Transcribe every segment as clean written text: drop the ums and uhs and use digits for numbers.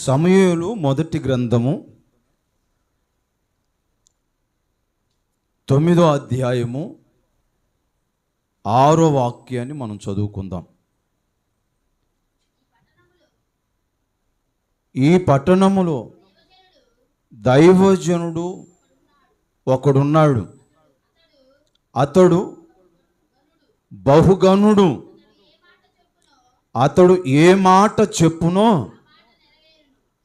సమూయేలు మొదటి గ్రంథము 9వ అధ్యాయము 6వ వాక్యాన్ని మనం చదువుకుందాం. ఈ పట్టణములో దైవజనుడు ఒకడున్నాడు. అతడు బహుగనుడు. అతడు ఏ మాట చెప్పునో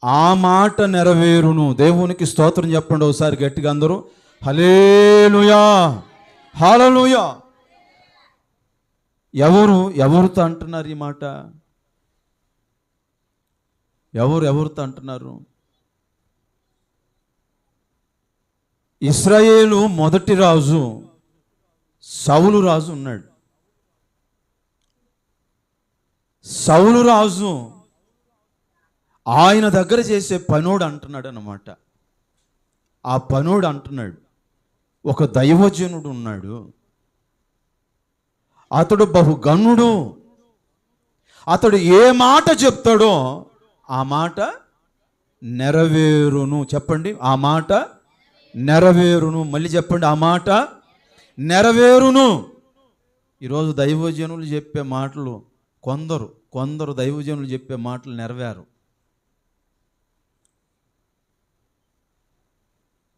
ఆ మాట నెరవేరును. దేవునికి స్తోత్రం చెప్పండి ఒకసారి గట్టిగా అందరూ. హల్లెలూయా, హల్లెలూయా. ఎవరితో అంటున్నారు ఈ మాట? ఎవరితో అంటున్నారు? ఇశ్రాయేలు మొదటి రాజు సౌలు రాజు ఉన్నాడు. సౌలు రాజు ఆయన దగ్గర చేసే పనోడు అంటున్నాడు అన్నమాట. ఆ పనోడు అంటున్నాడు, ఒక దైవజనుడు ఉన్నాడు, అతడు బహుగనుడు, అతడు ఏ మాట చెప్తాడో ఆ మాట నెరవేరును. చెప్పండి, ఆ మాట నెరవేరును. మళ్ళీ చెప్పండి, ఆ మాట నెరవేరును. ఈరోజు దైవజనులు చెప్పే మాటలు కొందరు దైవజనులు చెప్పే మాటలు నెరవేరు.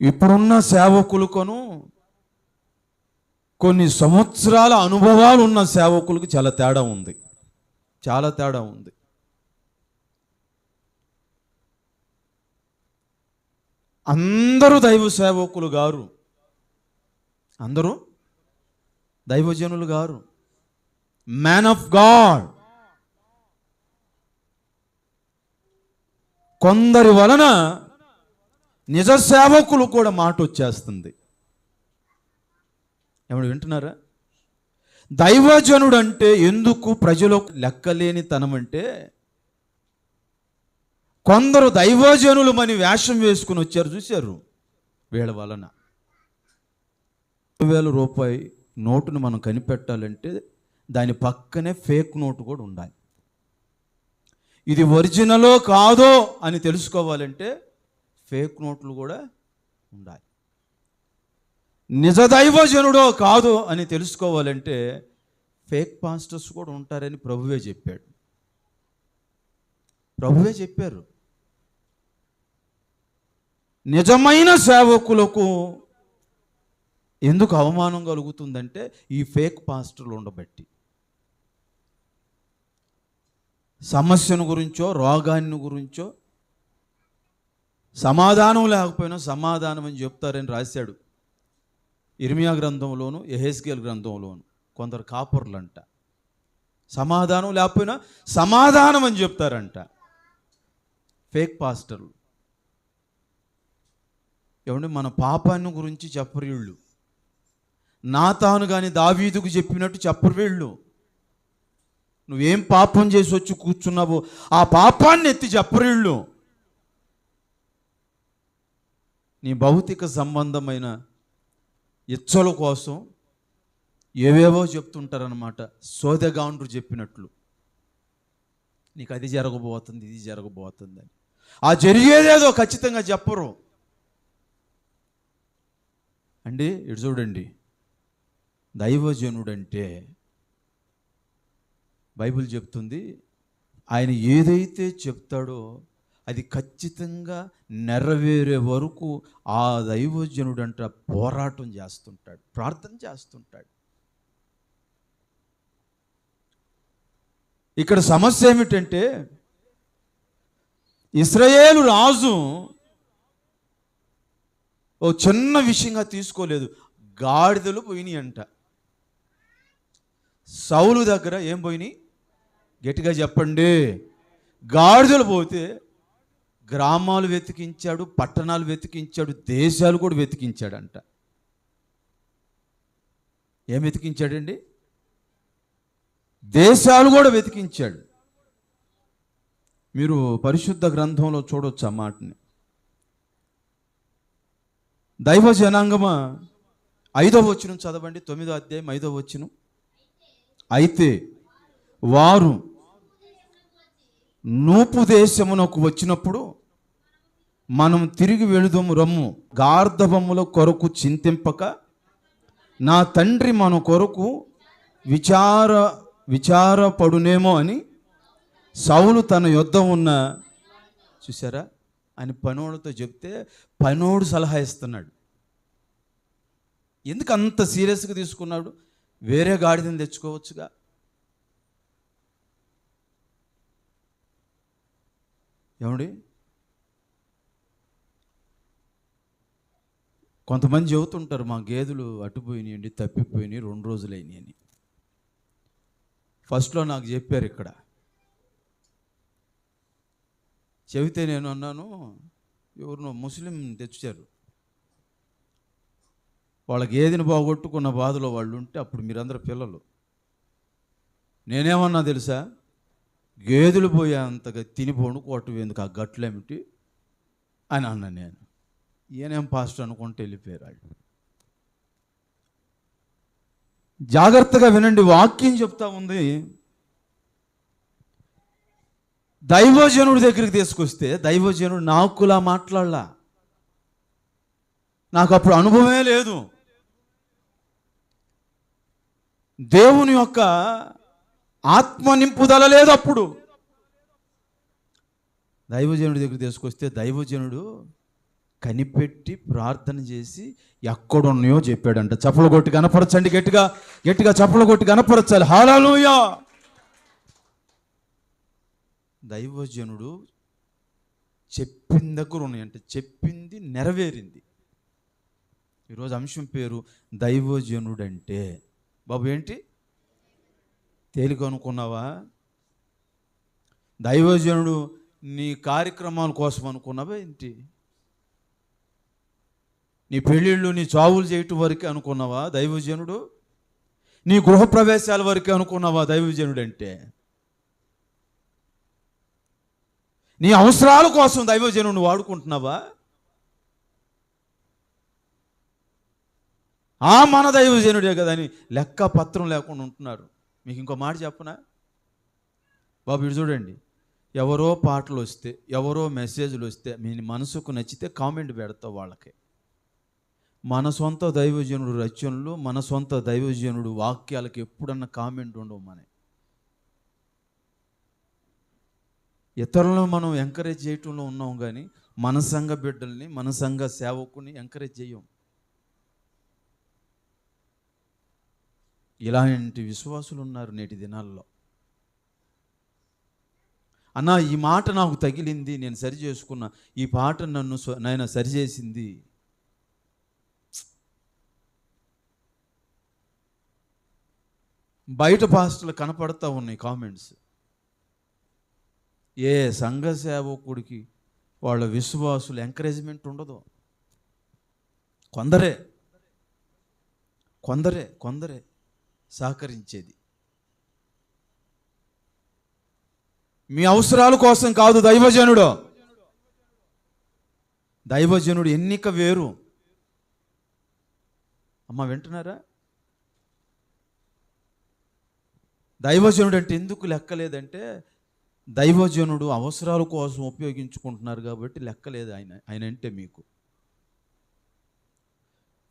ఇప్పుడున్న సేవకులకును కొన్ని సంవత్సరాల అనుభవాలు ఉన్న సేవకులకు చాలా తేడా ఉంది. అందరూ దైవ సేవకులు గారు, అందరూ దైవజనులు గారు, మ్యాన్ ఆఫ్ గాడ్. కొందరి వలన నిజ సేవకులు కూడా మాట వచ్చేస్తుంది. ఏమన్నా వింటున్నారా? దైవజనుడు అంటే ఎందుకు ప్రజలకు లెక్కలేని తనం అంటే, కొందరు దైవజనులు మని వేషం వేసుకుని వచ్చారు, చూశారు. వీళ్ళ వలన 1000 రూపాయి నోటును మనం కనిపెట్టాలంటే దాని పక్కనే ఫేక్ నోటు కూడా ఉండాలి. ఇది ఒరిజినలో కాదో అని తెలుసుకోవాలంటే ఫేక్ నోట్లు కూడా ఉండాలి. నిజ దైవజనుడో కాదో అని తెలుసుకోవాలంటే ఫేక్ పాస్టర్స్ కూడా ఉంటారని ప్రభువే చెప్పారు. నిజమైన సేవకులకు ఎందుకు అవమానం కలుగుతుందంటే ఈ ఫేక్ పాస్టర్లు ఉండబట్టి. సమస్యను గురించో రోగాన్ని గురించో సమాధానం లేకపోయినా సమాధానం అని చెప్తారని రాశాడు ఇర్మియా గ్రంథంలోను యెహెజ్కేలు గ్రంథంలోను. కొందరు కాపర్లంట సమాధానం లేకపోయినా సమాధానం అని చెప్తారంట. ఫేక్ పాస్టర్లు. ఏమంటే మన పాపాన్ని గురించి చెప్పరు వీళ్ళు. నాతాను కానీ దావీదుకు చెప్పినట్టు చెప్పరు వీళ్ళు. నువ్వేం పాపం చేసి వచ్చి కూర్చున్నావో ఆ పాపాన్ని ఎత్తి చెప్పరు వీళ్ళు. నీ భౌతిక సంబంధమైన ఇచ్చల కోసం ఏవేవో చెప్తుంటారనమాట. సోదెగాండ్రు చెప్పినట్లు నీకు అది జరగబోతుంది, ఇది జరగబోతుంది అని. ఆ జరిగేదేదో ఖచ్చితంగా చెప్పరు అండి. ఇటు చూడండి, దైవజనుడంటే బైబిల్ చెప్తుంది ఆయన ఏదైతే చెప్తాడో అది ఖచ్చితంగా నెరవేరే వరకు ఆ దైవజనుడంట పోరాటం చేస్తుంటాడు, ప్రార్థన చేస్తుంటాడు. ఇక్కడ సమస్య ఏమిటంటే ఇశ్రాయేలు రాజు ఓ చిన్న విషయంగా తీసుకోలేదు. గాడిదలు పోయినాయి అంట. సౌలు దగ్గర ఏం పోయినాయి? గట్టిగా చెప్పండి. గాడిదలు పోతే గ్రామాలు వెతికించాడు, పట్టణాలు వెతికించాడు, దేశాలు కూడా వెతికించాడంట. ఏం వెతికించాడండి? దేశాలు కూడా వెతికించాడు. మీరు పరిశుద్ధ గ్రంథంలో చూడవచ్చు ఆ మాటని. దైవ జనాంగమా 5వ వచనం చదవండి. 9వ అధ్యాయం 5వ వచనం. అయితే వారు నూపు దేశమునకు వచ్చినప్పుడు మనం తిరిగి వెళుదము రమ్ము. గార్ధబముల కొరకు చింతింపక నా తండ్రి మన కొరకు విచారపడునేమో అని సౌలు తన యొద్ద ఉన్న, చూసారా, అని పనోడితో చెప్తే పనోడు సలహా ఇస్తున్నాడు. ఎందుకు అంత సీరియస్గా తీసుకున్నాడు? వేరే గాడిదని తెచ్చుకోవచ్చుగా. ఏమండి, కొంతమంది చెబుతుంటారు మా గేదెలు అటుపోయినాయండి, తప్పిపోయినాయి, 2 రోజులైనాయి అని. ఫస్ట్లో నాకు చెప్పారు ఇక్కడ, చెబితే నేను అన్నాను, ఎవరినో ముస్లిం తెచ్చారు, వాళ్ళ గేదెని బాగొట్టుకున్న బాధలో వాళ్ళు ఉంటే అప్పుడు మీరందరూ పిల్లలు. నేనేమన్నా తెలుసా, గేదెలు పోయేంతగా తినిపోను కోట ఎందుకు ఆ గట్లేమిటి అని అన్నా నేను. ఈయనేం పాస్టర్ అనుకుంటే వెళ్ళిపోయారు వాళ్ళు. జాగ్రత్తగా వినండి, వాక్యం చెప్తా ఉంది. దైవజనుడి దగ్గరికి తీసుకొస్తే దైవజనుడు నాకులా మాట్లాడలా. నాకు అప్పుడు అనుభవమే లేదు. దేవుని యొక్క ఆత్మ నింపుదల లేదు అప్పుడు. దైవజనుడి దగ్గరికి తీసుకొస్తే దైవజనుడు కనిపెట్టి ప్రార్థన చేసి ఎక్కడున్నాయో చెప్పాడంట. చప్పలు కొట్టి కనపరచండి, గట్టిగా గట్టిగా చప్పలు కొట్టి కనపరచాలి. హల్లెలూయా. దైవజనుడు చెప్పిన దగ్గర ఉన్నాయంటే చెప్పింది నెరవేరింది. ఈరోజు అంశం పేరు దైవజనుడు అంటే. బాబు ఏంటి తేలిక అనుకున్నావా? దైవజనుడు నీ కార్యక్రమాల కోసం అనుకున్నావా ఏంటి? నీ పెళ్ళిళ్ళు నీ చావులు చేయటం వరకే అనుకున్నావా దైవజనుడు? నీ గృహప్రవేశాల వరకే అనుకున్నావా దైవజనుడు అంటే? నీ అవసరాల కోసం దైవజనుడిని వాడుకుంటున్నావా? మన దైవజనుడే కదా అని లెక్క పత్రం లేకుండా ఉంటున్నారు. మీకు ఇంకో మాట చెప్పనా బాబు, ఇటు చూడండి, ఎవరో పాటలు వస్తే, ఎవరో మెసేజ్లు వస్తే మీ మనసుకు నచ్చితే కామెంట్ పెడతావు వాళ్ళకి. మన సొంత దైవజనుడు రచనలు, మన సొంత దైవజనుడు వాక్యాలకు ఎప్పుడన్నా కామెంట్ ఉండవు. ఇతరులను మనం ఎంకరేజ్ చేయటంలో ఉన్నాం కానీ మన సంఘ బిడ్డల్ని, మన సంఘ సేవకుని ఎంకరేజ్ చేయం. ఇలాంటి విశ్వాసులు ఉన్నారు నేటి దినాల్లో. అన్న ఈ మాట నాకు తగిలింది, నేను సరి చేసుకున్నా, ఈ పాట నాయన సరిచేసింది. బయట పాస్టర్లు కనపడతా ఉన్నాయి కామెంట్స్. ఏ సంఘ సేవకుడికి వాళ్ళ విశ్వాసులు ఎంకరేజ్మెంట్ ఉండదు. కొందరే కొందరే కొందరే సహకరించేది. మీ అవసరాల కోసం కాదు దైవజనుడు. దైవజనుడు ఎన్నిక వేరు. అమ్మ వింటున్నారా? దైవజనుడు అంటే ఎందుకు లెక్కలేదంటే దైవజనుడు అవసరాల కోసం ఉపయోగించుకుంటున్నారు కాబట్టి లెక్కలేదు ఆయన అంటే మీకు.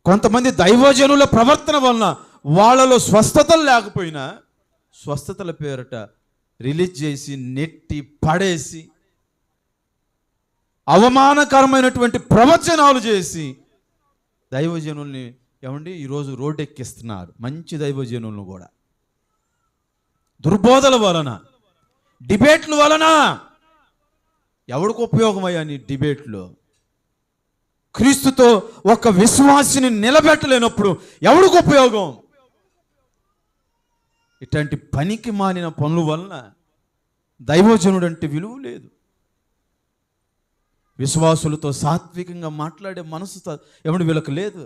కొంతమంది దైవజనుల ప్రవర్తన వలన వాళ్ళలో స్వస్థతలు లేకపోయినా స్వస్థతల పేరట రిలీజ్ చేసి నెట్టి పడేసి అవమానకరమైనటువంటి ప్రవచనాలు చేసి దైవజనుల్ని ఏమండి ఈరోజు రోడ్డెక్కిస్తున్నారు. మంచి దైవజనులను కూడా దుర్బోధల వలన, డిబేట్ల వలన. ఎవరికి ఉపయోగమయ్యా నీ డిబేట్లో? క్రీస్తుతో ఒక విశ్వాసిని నిలబెట్టలేనప్పుడు ఎవరికి ఉపయోగం? ఇట్లాంటి పనికి మాలిన పనుల వలన దైవజనుడు అంటే విలువ లేదు. విశ్వాసులతో సాత్వికంగా మాట్లాడే మనసు ఎవడు వీళ్ళకి లేదు.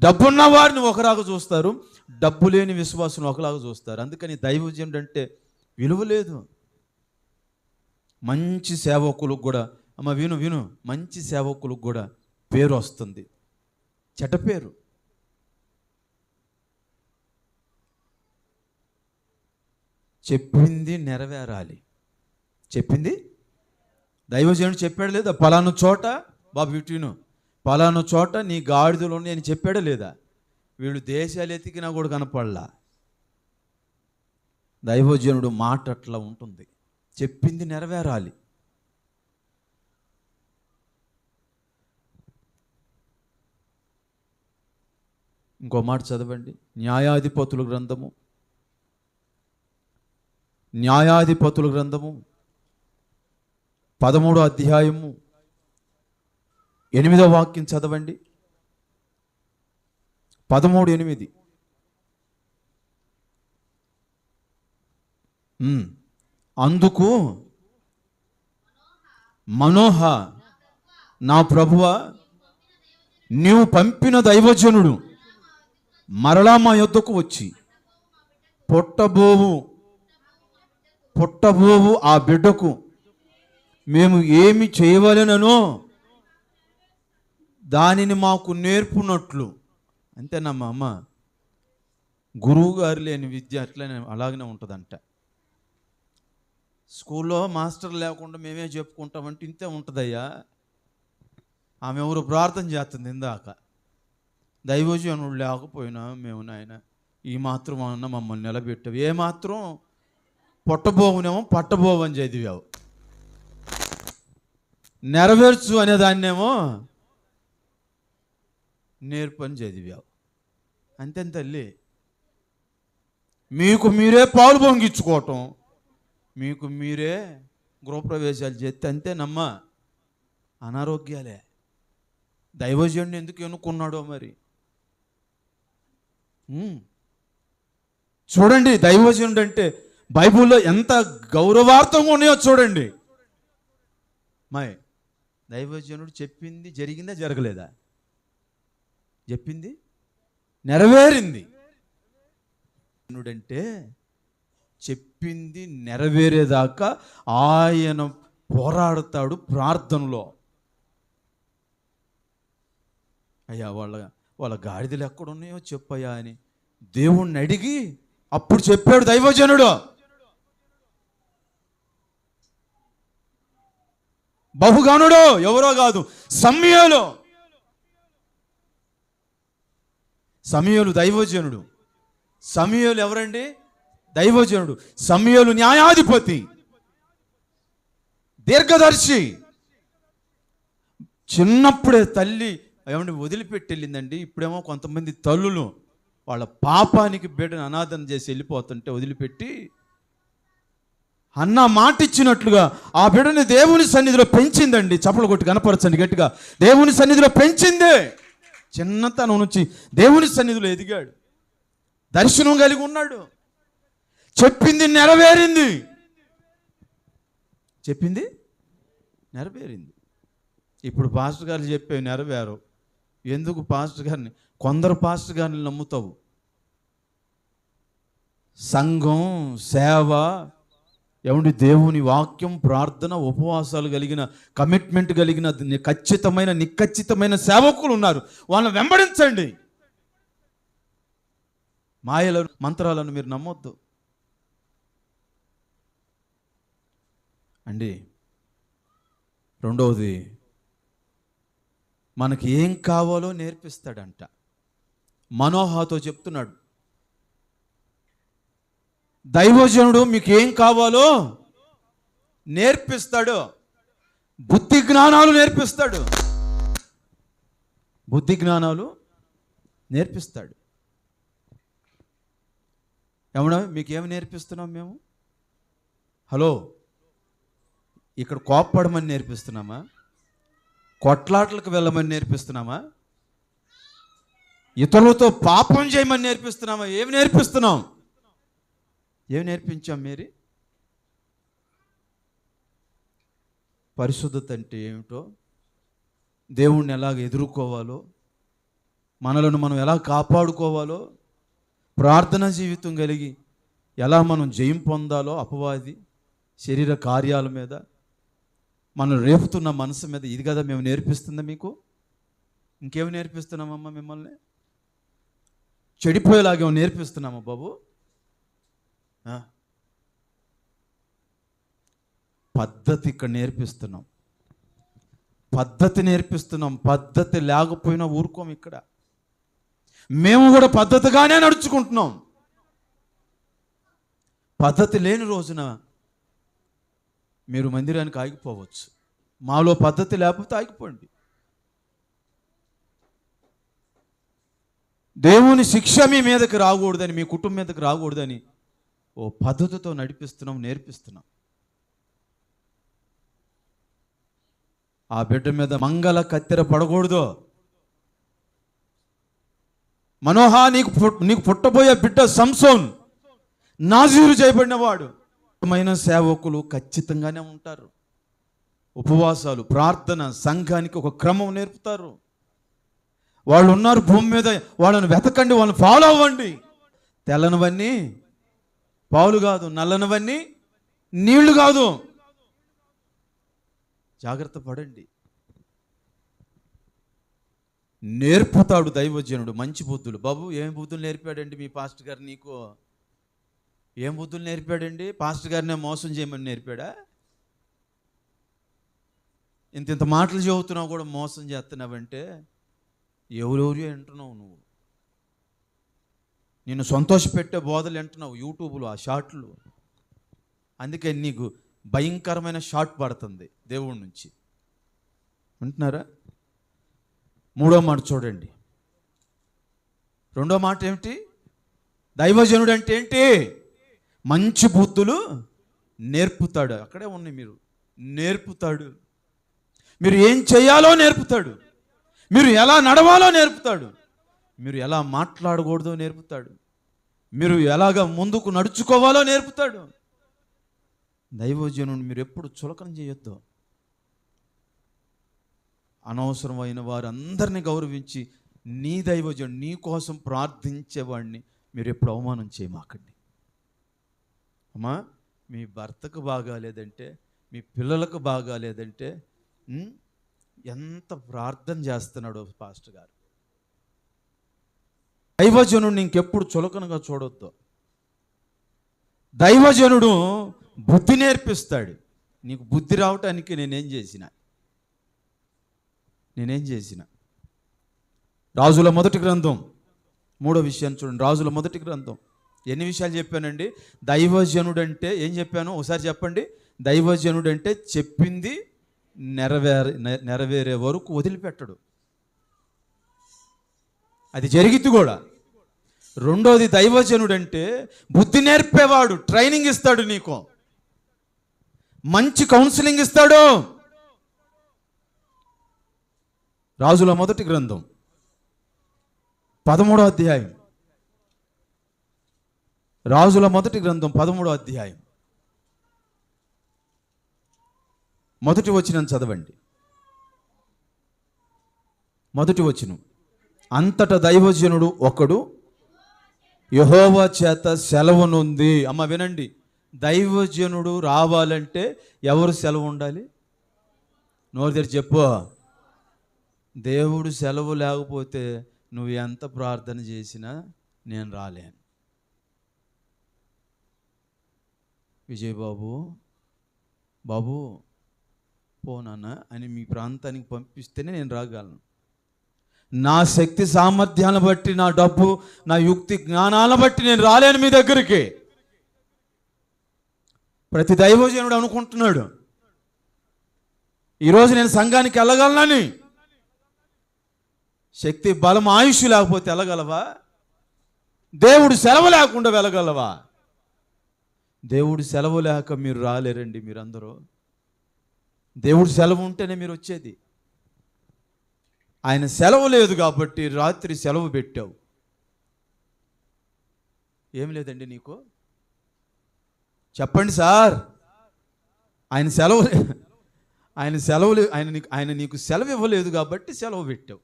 డబ్బున్న వారిని ఒకలాగా చూస్తారు, డబ్బు లేని విశ్వాసులను ఒకలాగా చూస్తారు. అందుకని దైవజనుడు అంటే విలువ లేదు. మంచి సేవకులకు కూడా, అమ్మ విను విను, మంచి సేవకులకు కూడా పేరు వస్తుంది, చెడ్డ పేరు. చెప్పింది నెరవేరాలి. చెప్పింది దైవజనుడు చెప్పాడు లేదా? పలానా చోట బాబు ఇటును, పలానా చోట నీ గాడిదలు ఉన్నాయి అని చెప్పాడా లేదా? వీళ్ళు దేశాలు ఎతికినా కూడా కనపడలా. దైవజనుడు మాట అట్లా ఉంటుంది. చెప్పింది నెరవేరాలి. ఇంకో మాట చదవండి. న్యాయాధిపతుల గ్రంథము 13వ అధ్యాయము 8వ వాక్యం చదవండి. 13:8. అందుకు మనోహ, నా ప్రభువా, నీవు పంపిన దైవజనుడు మరలా మా యొద్దకు వచ్చి పుట్టబోవు ఆ బిడ్డకు మేము ఏమి చేయవలెననో దానిని మాకు నేర్పునట్లు. అంతేనమ్మా అమ్మ, గురువు గారు లేని విద్య అట్లనే అలాగనే ఉంటుందంట. స్కూల్లో మాస్టర్ లేకుండా మేమే చెప్పుకుంటామంటే ఇంతే ఉంటుందయ్యా. ఆమె ఎవరు ప్రార్థన చేస్తుంది ఇందాక, దైవజనుడు లేకపోయినా మేము నాయన ఈ మాత్రం అన్న మమ్మల్ని నిలబెట్టావు. ఏ మాత్రం పొట్టబోవునేమో పట్టబోవని చదివావు, నెరవేర్చు అనే దాన్నేమో నేర్పని చదివావు. అంతే తల్లి. మీకు మీరే పాలు పొంగించుకోవటం, మీకు మీరే గృహప్రవేశాలు చేస్తే అంతేనమ్మా. అనారోగ్యాలే. దైవజనుడు ఎందుకు ఎన్నుకున్నాడో మరి. చూడండి, దైవజనుడు అంటే బైబిల్లో ఎంత గౌరవార్థంగా ఉన్నాయో చూడండి. మాయ్, దైవజనుడు చెప్పింది జరిగిందా జరగలేదా? చెప్పింది నెరవేరింది. అంటే చెప్పింది నెరవేరేదాకా ఆయన పోరాడతాడు ప్రార్థనలో. అయ్యా వాళ్ళ గాడిదలు ఎక్కడున్నాయో చెప్పయ్యా అని దేవుణ్ణి అడిగి అప్పుడు చెప్పాడు దైవజనుడు. బహుగానుడు ఎవరో కాదు, సమూయేలు దైవజనుడు. సమూయేలు ఎవరండి? దైవజనుడు. సమూయేలు న్యాయాధిపతి, దీర్ఘదర్శి. చిన్నప్పుడే తల్లి ఏమంటే వదిలిపెట్టి వెళ్ళిందండి. ఇప్పుడేమో కొంతమంది తల్లులు వాళ్ళ పాపానికి బిడ్డను అనాథన చేసి వెళ్ళిపోతుంటే వదిలిపెట్టి, అన్న మాట ఇచ్చినట్లుగా ఆ బిడ్డని దేవుని సన్నిధిలో పెంచిందండి. చప్పలు కొట్టి కనపరచండి గట్టిగా. దేవుని సన్నిధిలో పెంచిందే. చిన్నతనం నుంచి దేవుని సన్నిధిలో ఎదిగాడు, దర్శనం కలిగి ఉన్నాడు. చెప్పింది నెరవేరింది. చెప్పింది నెరవేరింది. ఇప్పుడు పాస్టర్ గారు చెప్పే నెరవేరు. ఎందుకు పాస్టర్ గారిని? కొందరు పాస్టర్ గారిని నమ్ముతావు. సంఘం, సేవ, ఏమండి దేవుని వాక్యం, ప్రార్థన, ఉపవాసాలు కలిగిన, కమిట్మెంట్ కలిగిన నిక్కచ్చితమైన సేవకులు ఉన్నారు. వాళ్ళని వెంబడించండి. మాయలను, మంత్రాలను మీరు నమ్మొద్దు అండి. రెండవది, మనకి ఏం కావాలో నేర్పిస్తాడంట. మనోహతో చెప్తున్నాడు, దైవజనుడు మీకు ఏం కావాలో నేర్పిస్తాడు. బుద్ధి జ్ఞానాలు నేర్పిస్తాడు. బుద్ధి జ్ఞానాలు నేర్పిస్తాడు. ఏమన్నా మీకేమి నేర్పిస్తున్నాం మేము? హలో, ఇక్కడ కోప్పడమని నేర్పిస్తున్నామా? కొట్లాట్లకు వెళ్ళమని నేర్పిస్తున్నామా? ఇతరులతో పాపం చేయమని నేర్పిస్తున్నామా? ఏమి నేర్పిస్తున్నాం? ఏమి నేర్పించాం? మీరు పరిశుద్ధత అంటే ఏమిటో, దేవుణ్ణి ఎలాగ ఎదుర్కోవాలో, మనలను మనం ఎలా కాపాడుకోవాలో, ప్రార్థనా జీవితం కలిగి ఎలా మనం జయం పొందాలో అపవాది శరీర కార్యాల మీద, మనం రేపుతున్న మనసు మీద, ఇది కదా మేము నేర్పిస్తుందా మీకు? ఇంకేమి నేర్పిస్తున్నామమ్మా? మిమ్మల్ని చెడిపోయేలాగేమో నేర్పిస్తున్నామా బాబు? పద్ధతి ఇక్కడ నేర్పిస్తున్నాం, పద్ధతి నేర్పిస్తున్నాం. పద్ధతి లేకపోయినా ఊరుకోం. ఇక్కడ మేము కూడా పద్ధతిగానే నడుచుకుంటున్నాం. పద్ధతి లేని రోజున మీరు మందిరానికి ఆగిపోవచ్చు. మాలో పద్ధతి లేకపోతే ఆగిపోండి. దేవుని శిక్ష మీ మీదకి రాకూడదని, మీ కుటుంబం మీదకి రాకూడదని ఓ పద్ధతితో నడిపిస్తున్నాం, నేర్పిస్తున్నాం. ఆ బిడ్డ మీద మంగళ కత్తెర పడకూడదు. మనోహ, నీకు పుట్టబోయే బిడ్డ సంసోన్ నాజీరు చేయబడినవాడు. సేవకులు ఖచ్చితంగానే ఉంటారు. ఉపవాసాలు, ప్రార్థన, సంఘానికి ఒక క్రమం నేర్పుతారు. వాళ్ళు ఉన్నారు భూమి మీద, వాళ్ళని వెతకండి, వాళ్ళని ఫాలో అవ్వండి. తెల్లనివన్నీ పాలు కాదు, నల్లనివన్నీ నీళ్లు కాదు. జాగ్రత్త పడండి. నేర్పుతాడు దైవజనుడు మంచి బుద్ధులు. బాబు, ఏం బుద్ధులు నేర్పాడండి మీ పాస్టర్ గారు నీకు? ఏం బుద్ధులు నేర్పాడండి? పాస్టర్ గారినే మోసం చేయమని నేర్పాడా? ఇంత మాటలు చెబుతున్నావు కూడా మోసం చేస్తున్నావంటే ఎవరెవరియో వింటున్నావు నువ్వు. నిన్ను సంతోషపెట్టే బోధలు వింటున్నావు యూట్యూబ్లో, ఆ షార్ట్లు. అందుకే నీకు భయంకరమైన షార్ట్ పడుతుంది దేవుడి నుంచి. వింటున్నారా? మూడో మాట చూడండి. రెండో మాట ఏమిటి? దైవజనుడు అంటే ఏంటి? మంచి బుద్ధులు నేర్పుతాడు. అక్కడే ఉన్నాయి మీరు. నేర్పుతాడు. మీరు ఏం చేయాలో నేర్పుతాడు. మీరు ఎలా నడవాలో నేర్పుతాడు. మీరు ఎలా మాట్లాడకూడదో నేర్పుతాడు. మీరు ఎలాగ ముందుకు నడుచుకోవాలో నేర్పుతాడు. దైవజనుడు మీరు ఎప్పుడు చులకన చేయొద్దు. అనవసరమైన వారందరినీ గౌరవించి నీ దైవజనుడు, నీ కోసం ప్రార్థించేవాడిని మీరు ఎప్పుడు అవమానం చేయమాకండి. అమ్మా, మీ భర్తకు బాగాలేదంటే, మీ పిల్లలకు బాగాలేదంటే ఎంత ప్రార్థన చేస్తున్నాడో పాస్టర్ గారు. దైవజనుడు ఇంకెప్పుడు చులకనగా చూడొద్దు. దైవజనుడు బుద్ధి నేర్పిస్తాడు. నీకు బుద్ధి రావటానికి నేనేం చేసిన రాజుల మొదటి గ్రంథం 3వ విషయాన్ని చూడండి. రాజుల మొదటి గ్రంథం ఎన్ని విషయాలు చెప్పానండి? దైవజనుడు అంటే ఏం చెప్పాను ఒకసారి చెప్పండి. దైవజనుడు అంటే చెప్పింది నెరవేరే వరకు వదిలిపెట్టడు. అది జరిగిద్ది కూడా. రెండోది, దైవజనుడు అంటే బుద్ధి నేర్పేవాడు. ట్రైనింగ్ ఇస్తాడు, నీకు మంచి కౌన్సిలింగ్ ఇస్తాడు. రాజుల మొదటి గ్రంథం 13వ అధ్యాయం. రాజుల మొదటి గ్రంథం 13వ అధ్యాయం మొదటి వచనం చదవండి. మొదటి వచనం. అంతటా దైవజనుడు ఒకడు యెహోవా చేత సెలవునుంది. అమ్మ వినండి, దైవజనుడు రావాలంటే ఎవరు సెలవు ఉండాలి? నోరు తెరిచి చెప్పు. దేవుడు సెలవు లేకపోతే నువ్వు ఎంత ప్రార్థన చేసినా నేను రాలేను. విజయబాబు, బాబు పోనాన్న అని మీ ప్రాంతానికి పంపిస్తేనే నేను రాగలను. నా శక్తి సామర్థ్యాలను బట్టి, నా డబ్బు, నా యుక్తి జ్ఞానాలను బట్టి నేను రాలేను మీ దగ్గరికి. ప్రతి దైవజనుడు అనుకుంటున్నాడు ఈరోజు నేను సంఘానికి వెళ్ళగలనని. శక్తి, బలం, ఆయుష్ లేకపోతే వెళ్ళగలవా? దేవుడు సెలవు లేకుండా వెళ్ళగలవా? దేవుడు సెలవు లేక మీరు రాలేరండి. మీరందరూ దేవుడు సెలవు ఉంటేనే మీరు వచ్చేది. ఆయన సెలవు లేదు కాబట్టి రాత్రి సెలవు పెట్టావు. ఏం లేదండి నీకు? చెప్పండి సార్. ఆయన నీకు సెలవు ఇవ్వలేదు కాబట్టి సెలవు పెట్టావు.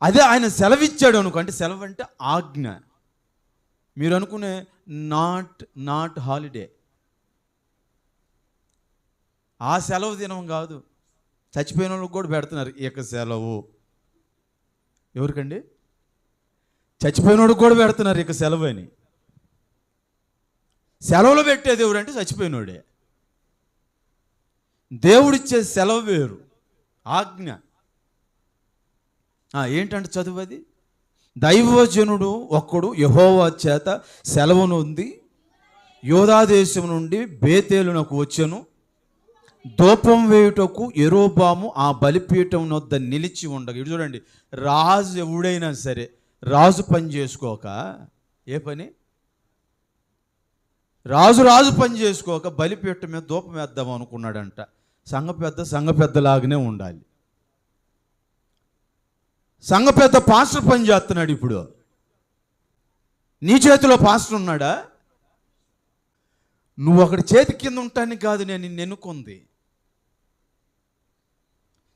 అదే ఆయన సెలవు ఇచ్చాడు అనుకో, అంటే సెలవు అంటే ఆజ్ఞ. మీరు అనుకునే నాట్ హాలిడే, ఆ సెలవు దినం కాదు. చచ్చిపోయిన వాళ్ళకి కూడా పెడుతున్నారు ఇక సెలవు. ఎవరికండి? చచ్చిపోయిన వాళ్ళకి కూడా పెడుతున్నారు ఇక సెలవు అని. సెలవులు పెట్టే దేవుడు అంటే చచ్చిపోయినోడే. దేవుడిచ్చే సెలవు వేరు, ఆజ్ఞ. ఏంటంటే చదువు అది, దైవజనుడు ఒక్కడు యెహోవా చేత సెలవును ఉంది, యోధా దేశం నుండి బేతేలునకు వచ్చెను, ధూపం వేయుటకు యెరోబాము ఆ బలిపీఠం వద్ద నిలిచి ఉండగా. ఇటు చూడండి, రాజు ఎవడైనా సరే రాజు పని చేసుకోక, ఏ పని, రాజు పని చేసుకోక బలిపీఠం మీద ధూపం వేద్దాం అనుకున్నాడంట. సంఘ పెద్దలాగానే ఉండాలి. సంఘ పెద్ద పాస్టర్ పని చేస్తున్నాడు. ఇప్పుడు నీ చేతిలో పాస్టర్ ఉన్నాడా? నువ్వు ఒకటి చేతి కింద ఉంటానికి కాదు నేను నిన్ను ఎన్నుకుంది.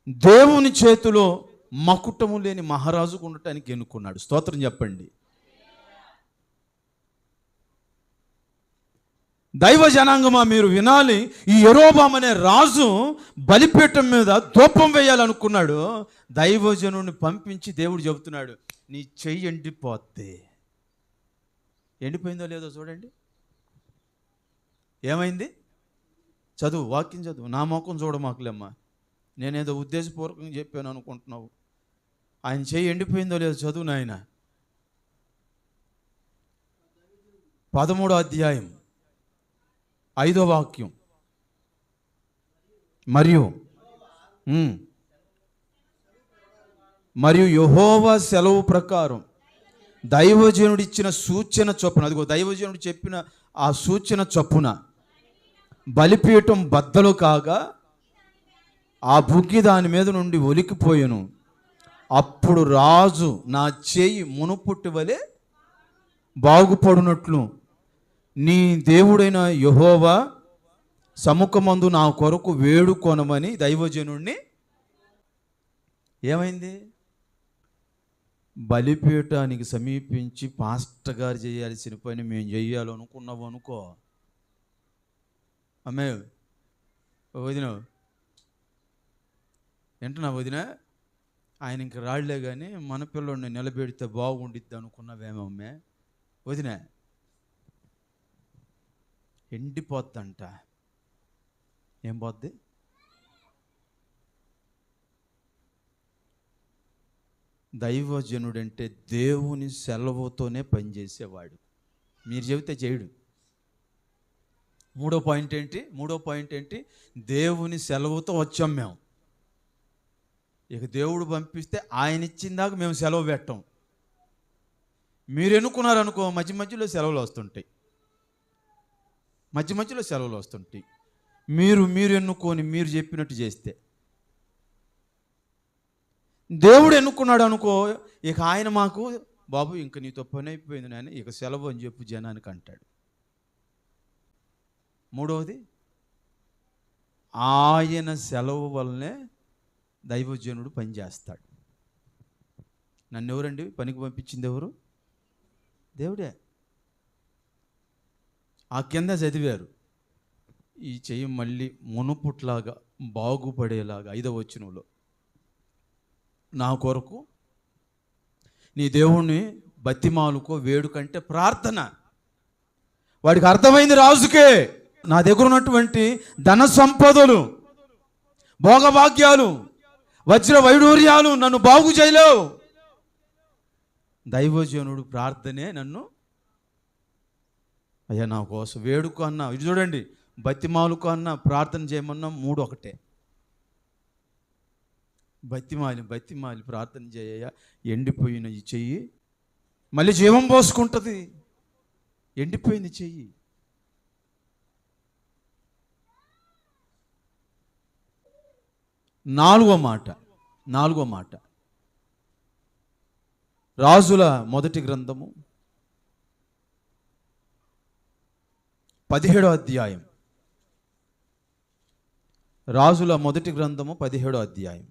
దేవుని చేతిలో మకుటము లేని మహారాజుకు ఉండటానికి ఎన్నుకున్నాడు. స్తోత్రం చెప్పండి. దైవ జనాంగమా, మీరు వినాలి. ఈ యెరోబాము అనే రాజు బలిపీఠం మీద ధూపం వేయాలనుకున్నాడు. దైవజనుడిని పంపించి దేవుడు చెబుతున్నాడు, నీ చెయ్యి ఎండిపోద్ది. ఎండిపోయిందో లేదో చూడండి. ఏమైంది? చదువు, వాక్యం చదువు. నా ముఖం చూడమాకులేమ్మా, నేనేదో ఉద్దేశపూర్వకంగా చెప్పాను అనుకుంటున్నావు. ఆయన చెయ్యి ఎండిపోయిందో లేదో చదువు నాయన. 13వ అధ్యాయం 5వ వాక్యం. మరియు యెహోవా సెలవు ప్రకారం దైవజనుడిచ్చిన సూచన చొప్పున, అదిగో దైవజనుడు చెప్పిన ఆ సూచన చొప్పున బలిపీఠం బద్దలు కాగా ఆ బుగ్గి దాని మీద నుండి ఒలికిపోయెను. అప్పుడు రాజు, నా చేయి మునుపుట్టి వలె బాగుపడునట్లు నీ దేవుడైన యెహోవా సముఖమందు నా కొరకు వేడుకొనమని దైవజనుడిని. ఏమైంది? బలిపీఠానికి సమీపించి పాస్టర్ గారు చేయాల్సిన పని మేము చెయ్యాలనుకున్నావు అనుకో, అమ్మే వదిన, ఏంటన్నా వదిన, ఆయన ఇంక రాళ్లే కానీ మన పిల్లోడిని నిలబెడితే బాగుండిద్ది అనుకున్నావేమమ్మే వదిన. ఎండిపోద్దంట. ఏం పోద్ది? దైవజనుడంటే దేవుని సెలవుతోనే పనిచేసేవాడు. మీరు చెబితే చేయడు. మూడో పాయింట్ ఏంటి? దేవుని సెలవుతో వచ్చాం మేము. ఇక దేవుడు పంపిస్తే ఆయన ఇచ్చిందాక మేము సెలవు పెట్టాం. మీరు ఎన్నుకున్నారనుకో, మధ్యలో సెలవులు వస్తుంటాయి. మీరు ఎన్నుకొని మీరు చెప్పినట్టు చేస్తే. దేవుడు ఎన్నుకున్నాడు అనుకో, ఇక ఆయన మాకు, బాబు ఇంక నీతో పని అయిపోయింది నాయన, ఇక సెలవు అని చెప్పు జనానికి అంటాడు. మూడవది, ఆయన సెలవు వల్లనే దైవజనుడు పనిచేస్తాడు. నన్ను ఎవరండి పనికి పంపించింది? ఎవరు? దేవుడే. ఆ కింద చదివారు, ఈ చెయ్యి మళ్ళీ మునుపుట్లాగా బాగుపడేలాగా 5వ వచనంలో, నా కొరకు నీ దేవుణ్ణి బతిమాలుకో, వేడుకంటే ప్రార్థన. వాడికి అర్థమైంది రాజుకే, నా దగ్గర ఉన్నటువంటి ధన సంపదలు, భోగభాగ్యాలు, వజ్ర వైడూర్యాలు నన్ను బాగు చేయలేవు. దైవజనుడు ప్రార్థనే నన్ను, అయ్యా నా కోసం వేడుకో అన్నా. ఇది చూడండి, బతిమాలుకో అన్నా, ప్రార్థన చేయమన్నా 3 ఒకటే. బతిమాలి ప్రార్థన చేయయ్యా, ఎండిపోయిన ఈ చెయ్యి మళ్ళీ జీవం పోసుకుంటుంది. ఎండిపోయింది చెయ్యి. నాలుగో మాట రాజుల మొదటి గ్రంథము 17వ అధ్యాయం. రాజుల మొదటి గ్రంథము 17వ అధ్యాయం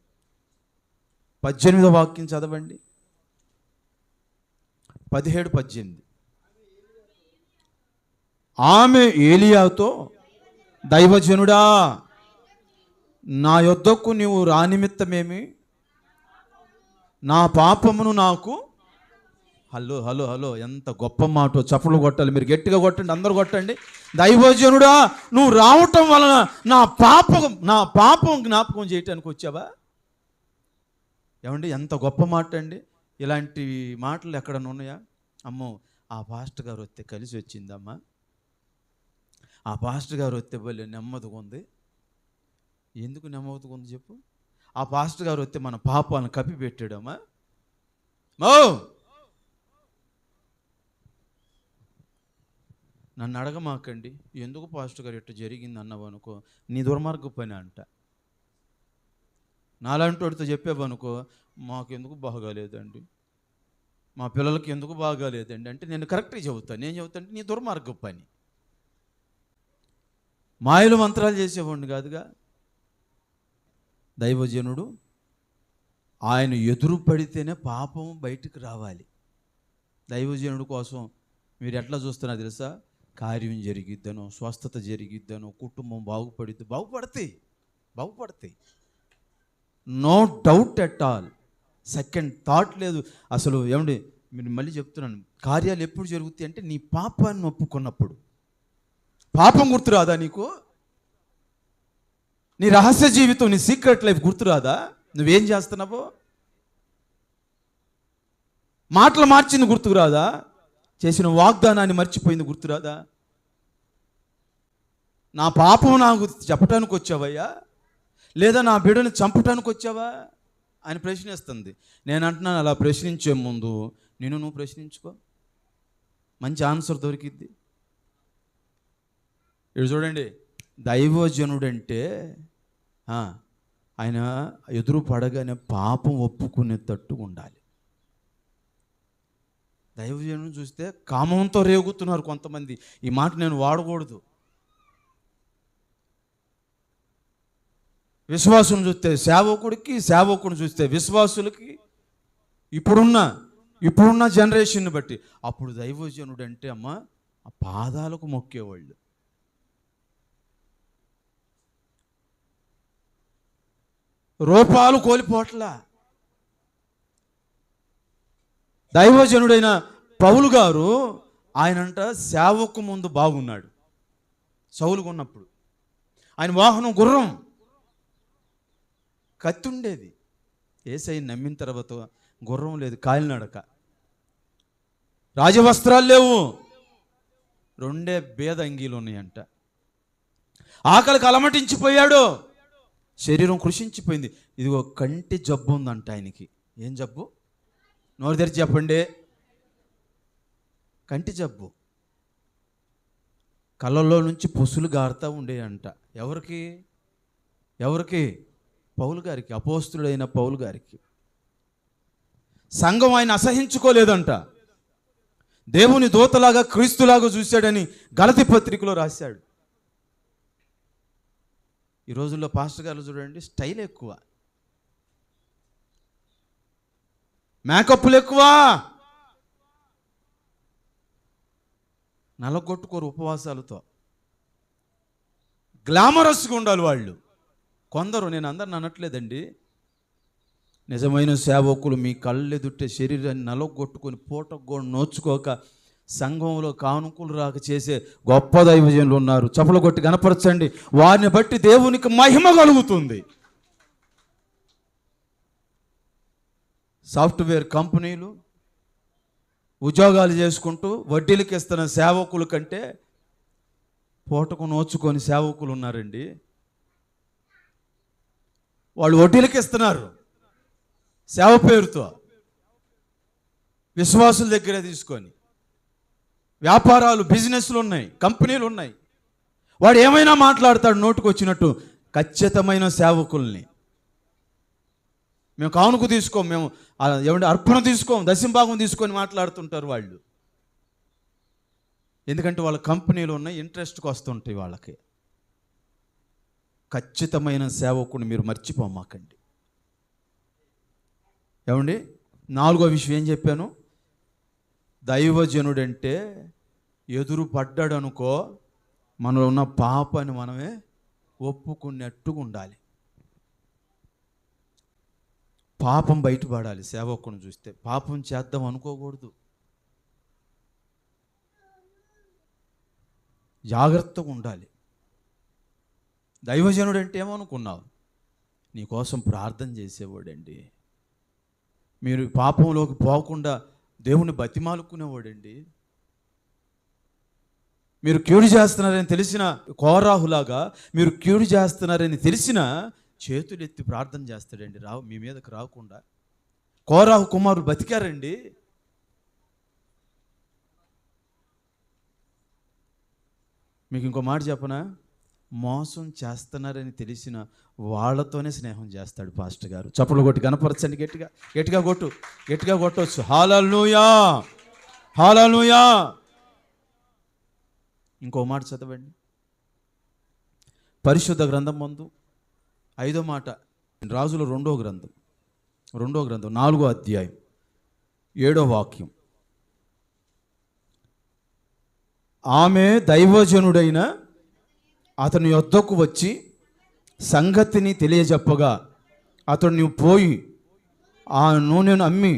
18వ వాక్యం చదవండి. 17-18. ఆమె ఏలియాతో, దైవజనుడా, నా యొద్దకు నీవు రానిమిత్తమేమి, నా పాపమును నాకు. హలో ఎంత గొప్ప మాట! చప్పలు కొట్టాలి మీరు, గట్టిగా కొట్టండి, అందరూ కొట్టండి. దైవజనుడా, నువ్వు రావటం వలన నా పాపం జ్ఞాపకం చేయటానికి వచ్చావా? ఏమండి, ఎంత గొప్ప మాట అండి. ఇలాంటి మాటలు ఎక్కడన్నా ఉన్నాయా? అమ్మో, ఆ పాస్టర్ గారు వస్తే కలిసి వచ్చిందమ్మా, ఆ పాస్టర్ గారు వస్తే భలే నెమ్మదిగా ఉంది. ఎందుకు నెమ్మదిగా ఉంది చెప్పు? ఆ పాస్టర్ గారు వస్తే మన పాపాలను కప్పిపెట్టాడమ్మా. నన్ను అడగమాకండి, ఎందుకు పాస్టర్ గారు ఇట్లా జరిగింది అన్నావు అనుకో, నీ దుర్మార్గ పని అంట. నాలాంటి వాడితో చెప్పావనుకో, మాకెందుకు బాగాలేదండి, మా పిల్లలకి ఎందుకు బాగాలేదండి అంటే నేను కరెక్ట్గా చెబుతాను. నేను చెబుతాను నీ దుర్మార్గ పని. మాయలు మంత్రాలు చేసేవాడిని కాదుగా. దైవజనుడు ఆయన ఎదురు పడితేనే పాపం బయటికి రావాలి. దైవజనుడు కోసం మీరు ఎట్లా చూస్తున్నారు తెలుసా? కార్యం జరిగిద్దనో, స్వస్థత జరిగిద్దనో, కుటుంబం బాగుపడతాయి. No doubt at all, second thought లేదు అసలు. ఏమండి, మీరు మళ్ళీ చెప్తున్నాను, కార్యాలు ఎప్పుడు జరుగుతాయి అంటే నీ పాపాన్ని ఒప్పుకున్నప్పుడు. పాపం గుర్తురాదా నీకు? నీ రహస్య జీవితం, నీ సీక్రెట్ లైఫ్ గుర్తురాదా? నువ్వేం చేస్తున్నావో? మాటలు మార్చింది గుర్తుకురాదా? చేసిన వాగ్దానాన్ని మర్చిపోయింది గుర్తురాదా? నా పాపం నాకు చెప్పటానికి వచ్చావయ్యా, లేదా నా బిడ్డను చంపటానికి వచ్చావా అని ప్రశ్నిస్తుంది. నేను అంటున్నాను, అలా ప్రశ్నించే ముందు నువ్వు ప్రశ్నించుకో, మంచి ఆన్సర్ దొరికిద్ది. ఇప్పుడు చూడండి, దైవజనుడంటే ఆయన ఎదురు పడగానే పాపం ఒప్పుకునేటట్టు ఉండాలి. దైవజనుని చూస్తే కామంతో రేగుతున్నారు కొంతమంది. ఈ మాట నేను వాడకూడదు. విశ్వాసం చూస్తే సేవకుడికి, సేవకుని చూస్తే విశ్వాసులకి, ఇప్పుడున్న జనరేషన్ని బట్టి. అప్పుడు దైవజనుడు అంటే అమ్మ ఆ పాదాలకు మొక్కేవాళ్ళు. రూపాలు కోల్పోట్లా. దైవజనుడైన పౌలు గారు ఆయనంట సేవకు ముందు బాగున్నాడు. సౌలుగా ఉన్నప్పుడు ఆయన వాహనం గుర్రం, కత్తి ఉండేది. యేసయ్యను నమ్మిన తర్వాత గుర్రం లేదు, కాలినడక. రాజవస్త్రాలు లేవు, 2 బేద అంగీలు ఉన్నాయంట. ఆకలికి అలమటించిపోయాడు, శరీరం కృషించిపోయింది. ఇదిగో కంటి జబ్బు ఉందంట ఆయనకి. ఏం జబ్బు? నోరు తెరిచి చెప్పండి. కంటి జబ్బు. కళ్ళల్లో నుంచి పొసులు గారుతూ ఉండేయంట. ఎవరికి? పౌలు గారికి, అపోస్తుడైన పౌలు గారికి. సంఘం ఆయన అసహించుకోలేదంట. దేవుని దూతలాగా, క్రీస్తులాగా చూశాడని గలతీ పత్రికలో రాశాడు. ఈ రోజుల్లో పాస్టర్ గారు చూడండి, స్టైల్ ఎక్కువ, మేకప్లు ఎక్కువ, నలగొట్టుకోరు ఉపవాసాలతో. గ్లామరస్గా ఉండాలి వాళ్ళు. కొందరు, నేను అందరిని అనట్లేదండి, నిజమైన సేవకులు మీ కళ్ళెదుట్టే శరీరాన్ని నలగొట్టుకొని పూటకు నోచుకోక సంఘంలో కానుకలు రాక చేసే గొప్ప దైవజనులు ఉన్నారు. చప్పలు కొట్టి కనపరచండి. వారిని బట్టి దేవునికి మహిమ కలుగుతుంది. సాఫ్ట్వేర్ కంపెనీలు ఉద్యోగాలు చేసుకుంటూ వడ్డీలకి ఇస్తున్న సేవకుల కంటే పూటకు నోచుకొని సేవకులు ఉన్నారండి. వాళ్ళు వడ్డీలకి ఇస్తున్నారు సేవ పేరుతో, విశ్వాసుల దగ్గర తీసుకొని. వ్యాపారాలు, బిజినెస్లు ఉన్నాయి, కంపెనీలు ఉన్నాయి. వాడు ఏమైనా మాట్లాడతాడు నోటుకు వచ్చినట్టు. ఖచ్చితమైన సేవకుల్ని మేము కానుక తీసుకోం, మేము ఏమంటే అర్పణ తీసుకోం, దశంభాగం తీసుకొని మాట్లాడుతుంటారు వాళ్ళు. ఎందుకంటే వాళ్ళ కంపెనీలు ఉన్నాయి, ఇంట్రెస్ట్కి వస్తుంటాయి వాళ్ళకి. ఖచ్చితమైన సేవకుని మీరు మర్చిపోమాకండి. ఏమండి, 4వ విషయం ఏం చెప్పాను? దైవజనుడంటే ఎదురు పడ్డాడు అనుకో, మనలో ఉన్న పాపాన్ని మనమే ఒప్పుకున్నట్టుగా ఉండాలి. పాపం బయటపడాలి. సేవకుని చూస్తే పాపం చేద్దాం అనుకోకూడదు. జాగ్రత్తగా ఉండాలి. దైవజనుడు అంటే ఏమనుకున్నావు? నీకోసం ప్రార్థన చేసేవాడండి. మీరు పాపంలోకి పోకుండా దేవుని బతిమాలుకునేవాడండి. మీరు కీడు చేస్తున్నారని తెలిసిన కోరాహులాగా మీరు కీడు చేస్తున్నారని తెలిసిన చేతులెత్తి ప్రార్థన చేస్తాడండి, మీ మీదకి రాకుండా. కోరాహు కుమారుడు బతికారండి. మీకు ఇంకో మాట చెప్పనా? మోసం చేస్తున్నారని తెలిసిన వాళ్ళతోనే స్నేహం చేస్తాడు పాస్టర్ గారు. చప్పట్లు కొట్టి కనపరచండి, గట్టిగా గట్టిగా కొట్టు, గట్టిగా కొట్టవచ్చు. హల్లెలూయా, హల్లెలూయా. ఇంకో మాట చదవండి, పరిశుద్ధ గ్రంథం మందు 5వ మాట, రాజుల 2వ గ్రంథం 4వ అధ్యాయం 7వ వాక్యం. ఆమె దైవజనుడైన అతని యొద్దకు వచ్చి సంగతిని తెలియజెప్పగా, అతడు నీవు పోయి ఆ నూనెను అమ్మి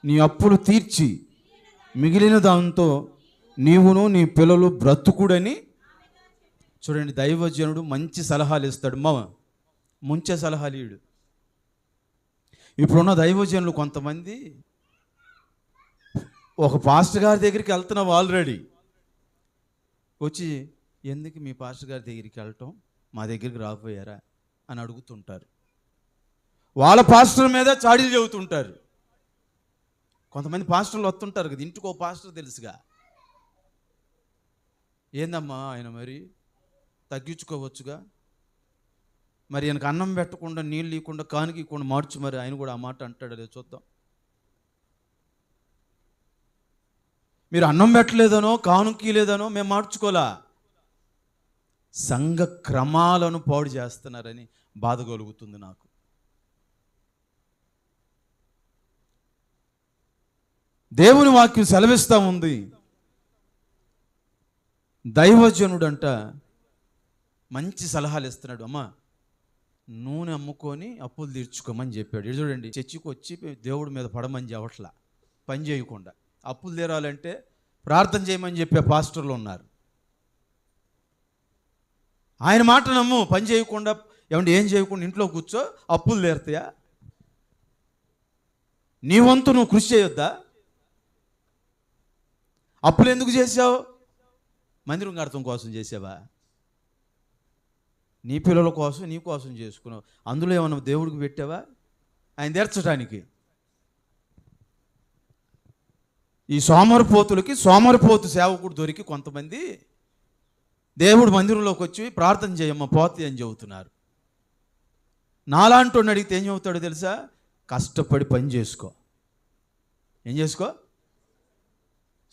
నీ అప్పులు తీర్చి మిగిలిన దాంతో నీవును నీ పిల్లలు బ్రతుకుడని. చూడండి, దైవజనుడు మంచి సలహాలు ఇస్తాడు, ముంచే సలహాలు ఇడు. ఇప్పుడున్న దైవజనులు కొంతమంది ఒక పాస్టర్ గారి దగ్గరికి వెళ్తున్నావు, ఆల్రెడీ వచ్చి ఎందుకు మీ పాస్టర్ గారి దగ్గరికి వెళ్ళటం, మా దగ్గరికి రాకపోయారా అని అడుగుతుంటారు. వాళ్ళ పాస్టర్ మీద చాడీలు చెబుతుంటారు. కొంతమంది పాస్టర్లు వస్తుంటారు కదా, ఇంటికి ఒక పాస్టర్ తెలుసుగా. ఏందమ్మా ఆయన మరి తగ్గించుకోవచ్చుగా, మరి ఆయనకు అన్నం పెట్టకుండా నీళ్ళు ఇవ్వకుండా కానికి ఇవ్వకుండా మార్చు, మరి ఆయన కూడా ఆ మాట అంటాడు లేదు చూద్దాం. మీరు అన్నం పెట్టలేదనో కానుకి లేదనో మేము మార్చుకోలా, సంఘ క్రమాలను పాడు చేస్తున్నారని బాధ కలుగుతుంది నాకు. దేవుని వాక్యం సెలవిస్తూ ఉంది, దైవజనుడంట మంచి సలహాలు ఇస్తున్నాడు. అమ్మా నూనె అమ్ముకొని అప్పులు తీర్చుకోమని చెప్పాడు. ఇది చూడండి, చర్చికి వచ్చి దేవుడి మీద పడమని చెప్పట్లా, పని చేయకుండా. అప్పులు తీరాలంటే ప్రార్థన చేయమని చెప్పే పాస్టర్లు ఉన్నారు. ఆయన మాట నమ్ము, పని చేయకుండా ఏం చేయకుండా ఇంట్లో కూర్చో, అప్పులు తీరుతాయా? నీ వంతు నువ్వు కృషి చేయొద్దా? అప్పులు ఎందుకు చేసావు? మందిరం కడతం కోసం చేసావా? నీ పిల్లల కోసం నీ కోసం చేసుకున్నావు. అందులో ఏమన్నా దేవుడికి పెట్టావా ఆయన తీర్చడానికి? ఈ సోమరిపోతు సేవకుడు దొరికి కొంతమంది దేవుడు మందిరంలోకి వచ్చి ప్రార్థన చేయమ్మ పోతే అని చెబుతున్నారు. నాలాంటి అడిగితే ఏం చెబుతాడో తెలుసా? కష్టపడి పని చేసుకో. ఏం చేసుకో?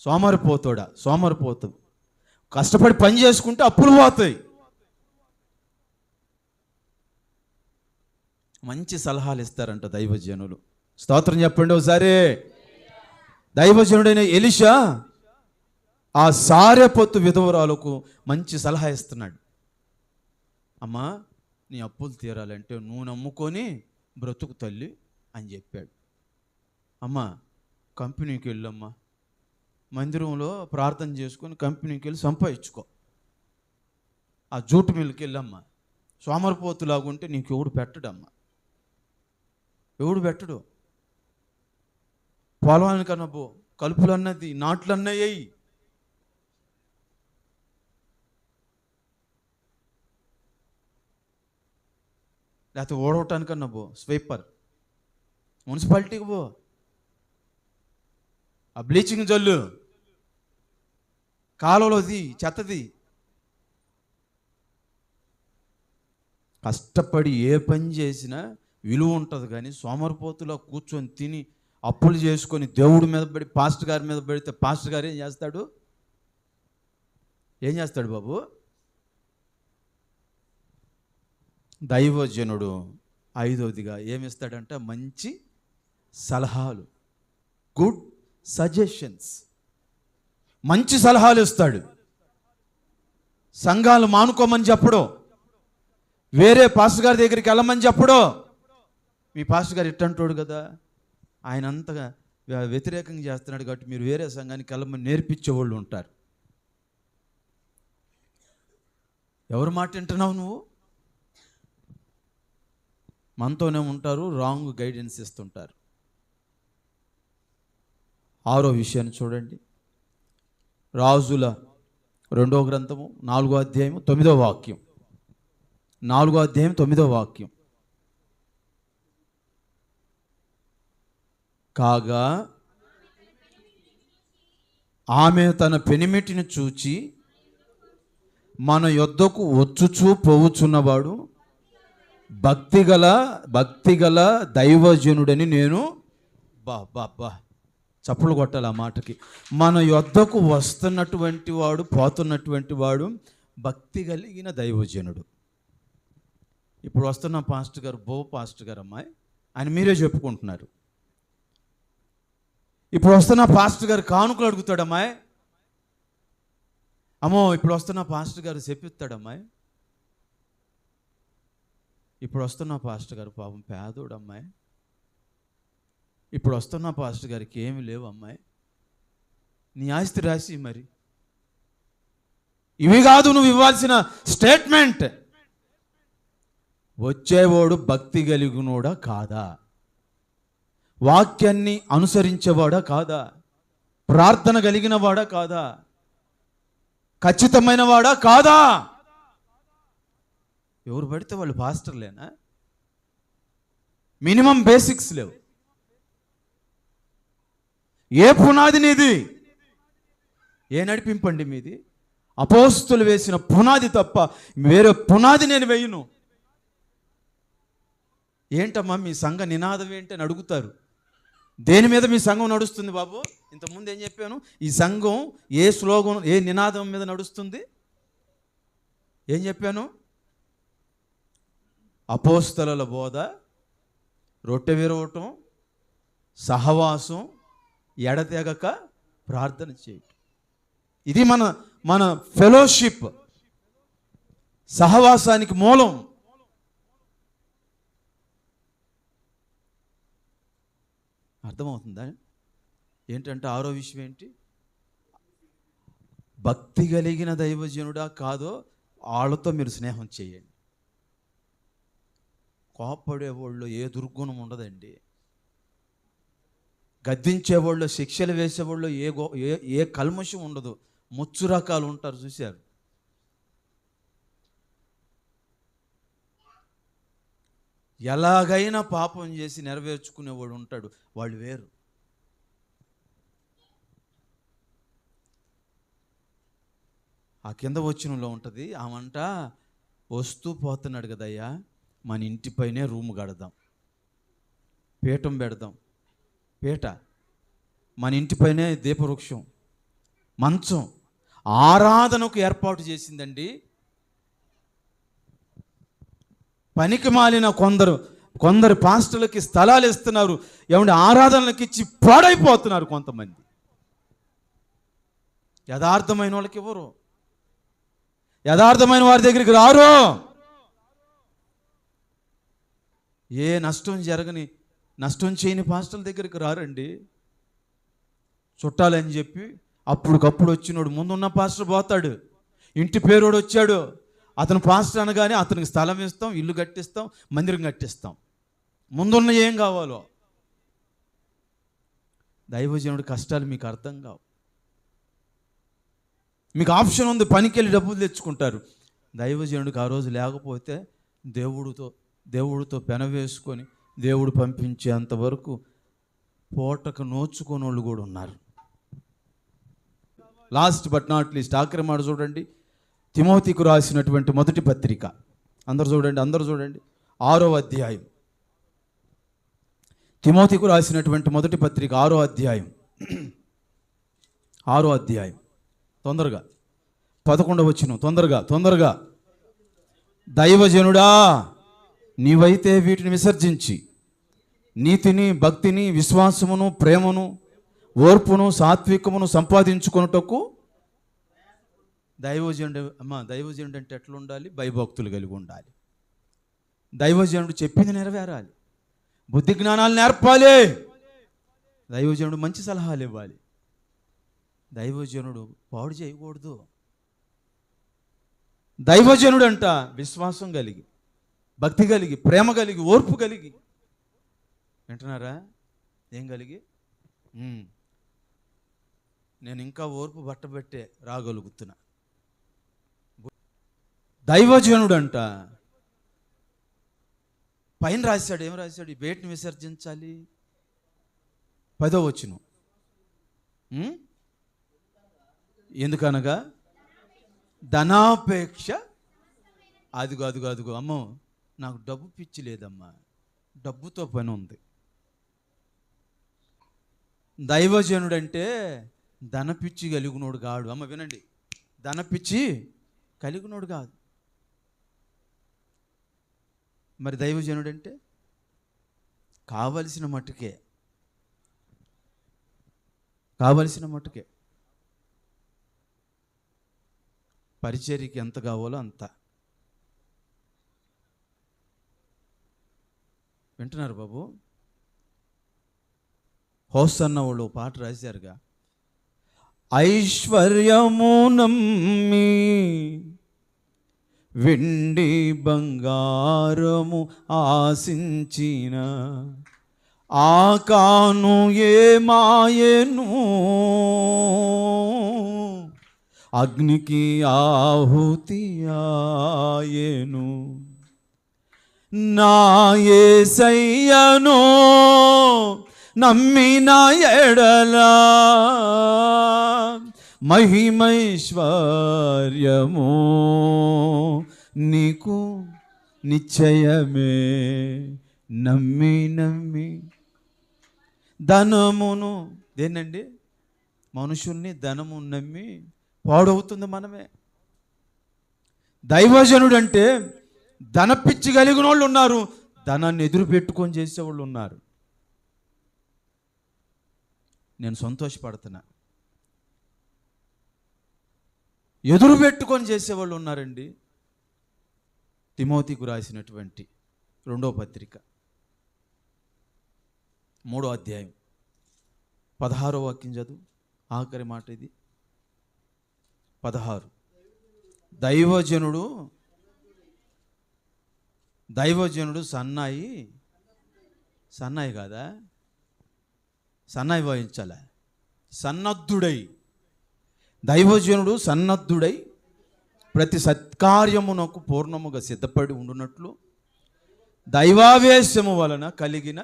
సోమరిపోతు కష్టపడి పని చేసుకుంటే అప్పులు పోతాయి. మంచి సలహాలు ఇస్తారంట దైవజనులు. స్తోత్రం చెప్పండి ఒకసారి. దైవజనుడైన ఎలీషా ఆ సారెపొత్తు విధవరాలకు మంచి సలహా ఇస్తున్నాడు. అమ్మా నీ అప్పులు తీరాలంటే నూనె అమ్ముకొని బ్రతుకు తల్లి అని చెప్పాడు. అమ్మా కంపెనీకి వెళ్ళమ్మా, మందిరంలో ప్రార్థన చేసుకొని కంపెనీకి వెళ్ళి సంపాదించుకో. ఆ జూటు మిల్లుకి వెళ్ళమ్మా. సోమరిపోతులాగుంటే నీకు ఎవడు పెట్టడమ్మా, ఎవడు పెట్టడు. పొలానికన్నా పో, కలుపులు అన్నది నాట్లు అన్నయ్యాయి. లేకపోతే ఓడవటానికన్నా పో, స్వీపర్ మున్సిపాలిటీకి పో, ఆ బ్లీచింగ్ జల్లు, కాలువలోది చెత్తది. కష్టపడి ఏ పని చేసినా విలువ ఉంటుంది. కానీ సోమరిపోతులో కూర్చొని తిని అప్పులు చేసుకొని దేవుడి మీద పడి పాస్టర్ గారి మీద పడితే పాస్టర్ గారు ఏం చేస్తాడు బాబు? దైవజనుడు 5వదిగా ఏమిస్తాడంట? మంచి సలహాలు, గుడ్ సజెషన్స్. మంచి సలహాలు ఇస్తాడు. సంఘాలు మానుకోమని చెప్పడం, వేరే పాస్టర్ గారి దగ్గరికి వెళ్ళమని చెప్పడం. మీ పాస్టర్ గారు ఇట్టంటాడు కదా, ఆయన అంతగా వ్యతిరేకంగా చేస్తున్నాడు కాబట్టి మీరు వేరే సంఘానికి వెళ్ళమని నేర్పించేవాళ్ళు ఉంటారు. ఎవరు మాట వింటున్నావు నువ్వు? మనతోనే ఉంటారు, రాంగ్ గైడెన్స్ ఇస్తుంటారు. 6వ విషయాన్ని చూడండి. రాజుల 2వ గ్రంథము 4వ అధ్యాయం 9వ వాక్యం. 4వ అధ్యాయం 9వ వాక్యం. కాగా ఆమె తన పెనిమిటిని చూచి మన యొద్దకు వచ్చుచూ పోవుచున్నవాడు భక్తిగల దైవజనుడని నేను బా చప్పులు కొట్టాలి ఆ మాటకి. మన యొద్దకు వస్తున్నటువంటి వాడు, పోతున్నటువంటి వాడు భక్తి కలిగిన దైవజనుడు. ఇప్పుడు వస్తున్న పాస్టర్ గారు, పాస్టర్ గారు అమ్మాయి, ఆయన మీరే చెప్పుకుంటున్నారు. ఇప్పుడు వస్తున్న పాస్టర్ గారు కానుకలు అడుగుతాడమ్మాయి. అమ్మో, ఇప్పుడు వస్తున్న పాస్టర్ గారు చెప్పిస్తాడమ్మాయి. ఇప్పుడు వస్తున్న పాస్టర్ గారు పాపం పేదోడమ్మాయి. ఇప్పుడు వస్తున్న పాస్టర్ గారికి ఏమి లేవు అమ్మాయి, నీ ఆస్తి రాసి మరి. ఇవి కాదు నువ్వు ఇవ్వాల్సిన స్టేట్మెంట్. వచ్చేవాడు భక్తి కలిగినోడా కాదా? వాక్యాన్ని అనుసరించేవాడా కాదా? ప్రార్థన కలిగిన వాడా కాదా? ఖచ్చితమైన వాడా కాదా? ఎవరు పడితే వాళ్ళు పాస్టర్లేనా? మినిమం బేసిక్స్ లేవు. ఏ పునాది నీది? ఏ నడిపింపండి మీది? అపోస్తులు వేసిన పునాది తప్ప వేరే పునాది నేను వేయను. ఏంటమ్మా మీ సంఘ నినాదం ఏంటి అని అడుగుతారు. దేని మీద మీ సంఘం నడుస్తుంది బాబు? ఇంతకుముందు ఏం చెప్పాను? ఈ సంఘం ఏ స్లోగం, ఏ నినాదం మీద నడుస్తుంది? ఏం చెప్పాను? అపోస్తలుల బోధ, రొట్టె విరవటం, సహవాసం, ఎడతెగక ప్రార్థన చేయటం. ఇది మన ఫెలోషిప్, సహవాసానికి మూలం. అర్థమవుతుందా? ఏంటంటే 6వ విషయం ఏంటి? భక్తి కలిగిన దైవజనుడా కాదో వాళ్ళతో మీరు స్నేహం చేయండి. కోపడేవాళ్ళు ఏ దుర్గుణం ఉండదండి. గద్దించేవాళ్ళు, శిక్షలు వేసేవాళ్ళు ఏ కల్మషం ఉండదు. ముచ్చు రకాలు ఉంటారు, చూశారు. ఎలాగైనా పాపం చేసి నెరవేర్చుకునేవాడు ఉంటాడు, వాళ్ళు వేరు. ఆ కింద వచనంలో ఉంటుంది, ఆమంట వస్తూ పోతున్నాడు కదయ్యా, మన ఇంటిపైనే రూమ్ కడదాం, పీఠం పెడదాం. పీట మన ఇంటిపైనే దీపవృక్షం, మంచం, ఆరాధనకు ఏర్పాటు చేసిందండి. పనికి మాలిన కొందరు పాస్టర్లకి స్థలాలు ఇస్తున్నారు. ఏమంటే ఆరాధనలకు ఇచ్చి పాడైపోతున్నారు కొంతమంది. యథార్థమైన వాళ్ళకి ఇవ్వరు, యథార్థమైన వారి దగ్గరికి రారు. ఏ నష్టం చేయని పాస్టర్ల దగ్గరికి రారండి. చుట్టాలని చెప్పి అప్పటికప్పుడు వచ్చినోడు ముందున్న పాస్టర్ పోతాడు. ఇంటి పేరోడు వచ్చాడు, అతను పాస్టర్ అనగానే అతనికి స్థలం ఇస్తాం, ఇల్లు కట్టిస్తాం, మందిరం కట్టిస్తాం. ముందున్న ఏం కావాలో. దైవజనుడి కష్టాలు మీకు అర్థం కావు. మీకు ఆప్షన్ ఉంది, పనికి వెళ్ళి డబ్బులు తెచ్చుకుంటారు. దైవజనుడికి ఆ రోజు లేకపోతే దేవుడితో పెనవేసుకొని దేవుడు పంపించేంతవరకు పూటకు నోచుకొని వాళ్ళు కూడా ఉన్నారు. లాస్ట్ బట్ నాట్ లీస్ట్ ఆఖరి మాట చూడండి. తిమోతికు రాసినటువంటి మొదటి పత్రిక, అందరూ చూడండి 6వ అధ్యాయం. తిమోతికు రాసినటువంటి మొదటి పత్రిక 6వ అధ్యాయం. తొందరగా 11వ వచనం, తొందరగా. దైవజనుడా, నీవైతే వీటిని విసర్జించి నీతిని, భక్తిని, విశ్వాసమును, ప్రేమను, ఓర్పును, సాత్వికమును సంపాదించుకొనుటకు. దైవజనుడు అంటే ఎట్లా ఉండాలి? భయభక్తులు కలిగి ఉండాలి. దైవజనుడు చెప్పింది నెరవేరాలి. బుద్ధి జ్ఞానాలు నేర్పాలి. దైవజనుడు మంచి సలహాలు ఇవ్వాలి. దైవజనుడు పాడు చేయకూడదు. దైవజనుడంట విశ్వాసం కలిగి, భక్తి కలిగి, ప్రేమ కలిగి, ఓర్పు కలిగి. వింటున్నారా? ఏం కలిగి? నేను ఇంకా ఓర్పు బట్టబట్టే రాగలుగుతున్నా. దైవజనుడంట పైన రాశాడు. ఏం రాశాడు? ఈ వేటిని విసర్జించాలి. 10వ వచనం. ఎందుకనగా ధనాపేక్ష. అదిగో అమ్మో, నాకు డబ్బు పిచ్చి లేదమ్మా, డబ్బుతో పని ఉంది. దైవజనుడంటే ధనపిచ్చి కలిగినోడు కాడు. అమ్మ వినండి, ధనపిచ్చి కలిగినోడు కాదు. మరి దైవజనుడంటే కావలసిన మట్టుకే పరిచర్యకి ఎంత కావాలో అంత. వింటున్నారు బాబు? హోసన్న వాళ్ళు పాట రాశారుగా, ఐశ్వర్యము నమ్మి వెండి బంగారము ఆశించిన ఆకాను ఏమాయెను, అగ్నికి ఆహుతి ఆయెను. నా యేసయ్యను నమ్మిన ఎడలా మహిమైశ్వర్యము నీకు నిశ్చయమే. నమ్మి ధనమును, దేనండి? మనుషుల్ని ధనము నమ్మి పాడవుతుంది మనమే. దైవజనుడు అంటే ధనపిచ్చి కలిగిన వాళ్ళు ఉన్నారు, ధనాన్ని ఎదురు పెట్టుకొని చేసేవాళ్ళు ఉన్నారు. నేను సంతోషపడుతున్నా. ఎదురు పెట్టుకొని చేసేవాళ్ళు ఉన్నారండి. తిమోతికు రాసినటువంటి 2వ పత్రిక 3వ అధ్యాయం 16వ వాక్యం చదువు. ఆఖరి మాట ఇది, 16. దైవజనుడు సన్నాయి కాదా, సన్నాయి వాయించాల, సన్నద్ధుడై, దైవజనుడు సన్నద్ధుడై ప్రతి సత్కార్యమునకు పూర్ణముగా సిద్ధపడి ఉండునట్లు దైవావేశము వలన కలిగిన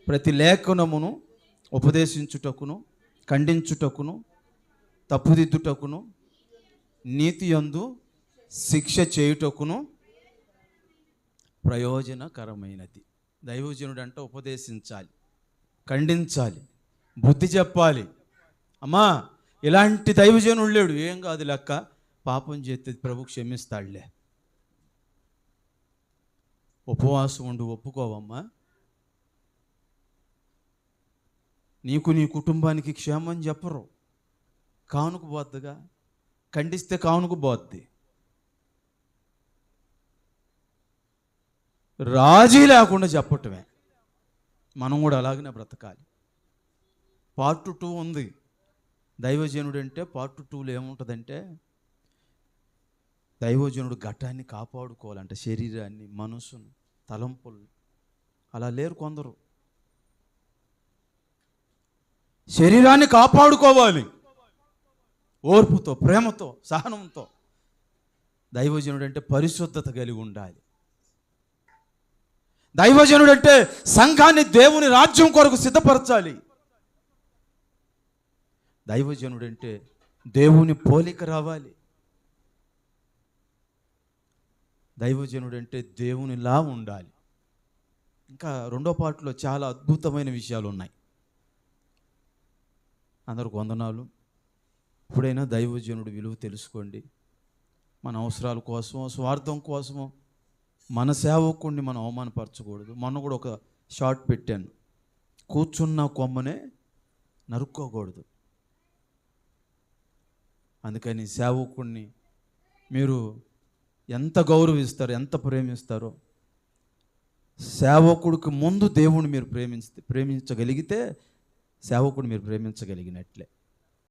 ప్రతి లేఖనమును ఉపదేశించుటకును, ఖండించుటకును, తప్పుదిద్దుటకును, నీతి యందు శిక్ష చేయుటకును ప్రయోజనకరమైనది. దైవజనుడు అంటే ఉపదేశించాలి, ఖండించాలి, బుద్ధి చెప్పాలి. అమ్మా, ఇలాంటి దైవజనుడు లేడు, ఏం కాదు లెక్క, పాపం చేస్తే ప్రభు క్షమిస్తాడులే, ఉపవాసం ఉండి ఒప్పుకోవమ్మా, నీకు నీ కుటుంబానికి క్షేమం చెప్పరు, కానుక పోద్దిగా, ఖండిస్తే కానుక పోద్ది. రాజీ లేకుండా చెప్పటమే. మనం కూడా అలాగనే బ్రతకాలి. పార్ట్ 2 ఉంది. దైవజనుడు అంటే పార్ట్ 2లో ఏముంటుందంటే, దైవజనుడు ఘటాన్ని కాపాడుకోవాలంటే, శరీరాన్ని, మనసును, తలంపులు. అలా లేరు కొందరు. శరీరాన్ని కాపాడుకోవాలి ఓర్పుతో, ప్రేమతో, సహనంతో. దైవజనుడు అంటే పరిశుద్ధత కలిగి ఉండాలి. దైవజనుడు అంటే సంఘాన్ని దేవుని రాజ్యం కొరకు సిద్ధపరచాలి. దైవజనుడు అంటే దేవుని పోలిక రావాలి. దైవజనుడు అంటే దేవునిలా ఉండాలి. ఇంకా 2వ పార్ట్లో చాలా అద్భుతమైన విషయాలు ఉన్నాయి. అందరికి వందనాలు. ఎప్పుడైనా దైవజనుడు విలువ తెలుసుకోండి. మన అవసరాల కోసమో, స్వార్థం కోసమో మన సేవకుడిని మనం అవమానపరచకూడదు. మొన్న కూడా ఒక షార్ట్ పెట్టాను, కూర్చున్న కొమ్మనే నరుక్కోకూడదు. అందుకని సేవకుడిని మీరు ఎంత గౌరవిస్తారో, ఎంత ప్రేమిస్తారో, సేవకుడికి ముందు దేవుని మీరు ప్రేమించగలిగితే సేవకుడు మీరు ప్రేమించగలిగినట్లే.